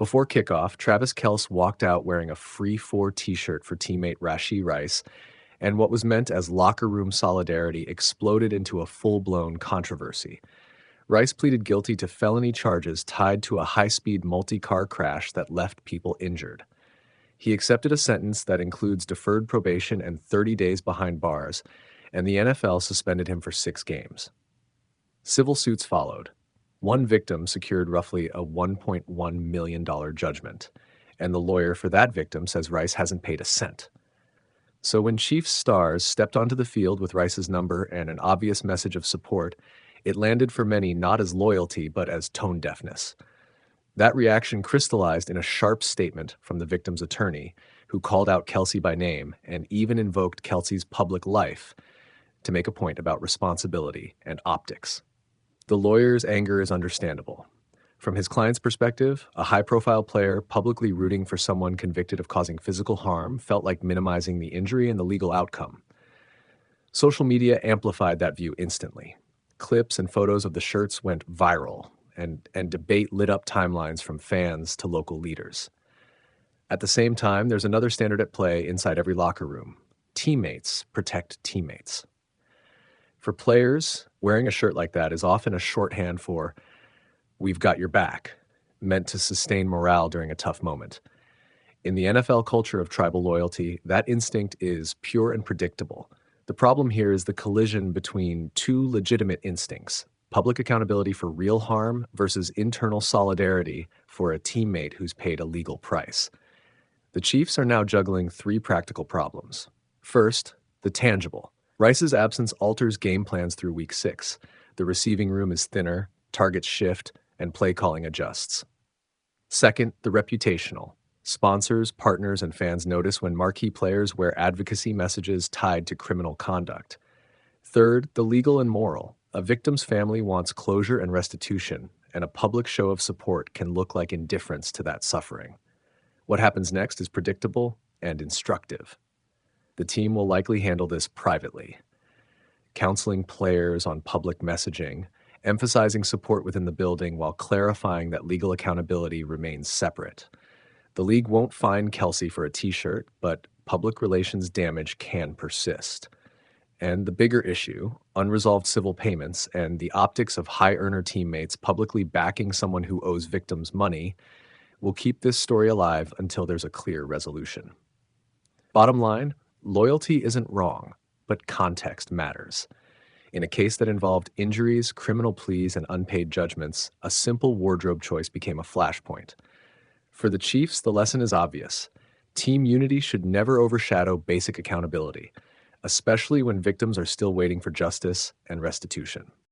Before kickoff, Travis Kelce walked out wearing a free four t-shirt for teammate Rashee Rice, and what was meant as locker room solidarity exploded into a full-blown controversy. Rice pleaded guilty to felony charges tied to a high-speed multi-car crash that left people injured. He accepted a sentence that includes deferred probation and 30 days behind bars, and the NFL suspended him for 6 games. Civil suits followed. One victim secured roughly a $1.1 million judgment, and the lawyer for that victim says Rice hasn't paid a cent. So when Chiefs stars stepped onto the field with Rice's number and an obvious message of support, it landed for many not as loyalty but as tone deafness. That reaction crystallized in a sharp statement from the victim's attorney, who called out Kelce by name and even invoked Kelce's public life to make a point about responsibility and optics. The lawyer's anger is understandable. From his client's perspective, a high-profile player publicly rooting for someone convicted of causing physical harm felt like minimizing the injury and the legal outcome. Social media amplified that view instantly. Clips and photos of the shirts went viral, and debate lit up timelines from fans to local leaders. At the same time, there's another standard at play inside every locker room. Teammates protect teammates. For players, wearing a shirt like that is often a shorthand for "we've got your back," meant to sustain morale during a tough moment. In the NFL culture of tribal loyalty, that instinct is pure and predictable. The problem here is the collision between two legitimate instincts: public accountability for real harm versus internal solidarity for a teammate who's paid a legal price. The Chiefs are now juggling 3 practical problems. First, the tangible. Rice's absence alters game plans through Week 6. The receiving room is thinner, targets shift, and play calling adjusts. Second, the reputational. Sponsors, partners, and fans notice when marquee players wear advocacy messages tied to criminal conduct. Third, the legal and moral. A victim's family wants closure and restitution, and a public show of support can look like indifference to that suffering. What happens next is predictable and instructive. The team will likely handle this privately, counseling players on public messaging, emphasizing support within the building while clarifying that legal accountability remains separate. The league won't fine Kelce for a t-shirt, but public relations damage can persist. And the bigger issue, unresolved civil payments and the optics of high-earner teammates publicly backing someone who owes victims money, will keep this story alive until there's a clear resolution. Bottom line, loyalty isn't wrong, but context matters. In a case that involved injuries, criminal pleas, and unpaid judgments, a simple wardrobe choice became a flashpoint. For the Chiefs, the lesson is obvious. Team unity should never overshadow basic accountability, especially when victims are still waiting for justice and restitution.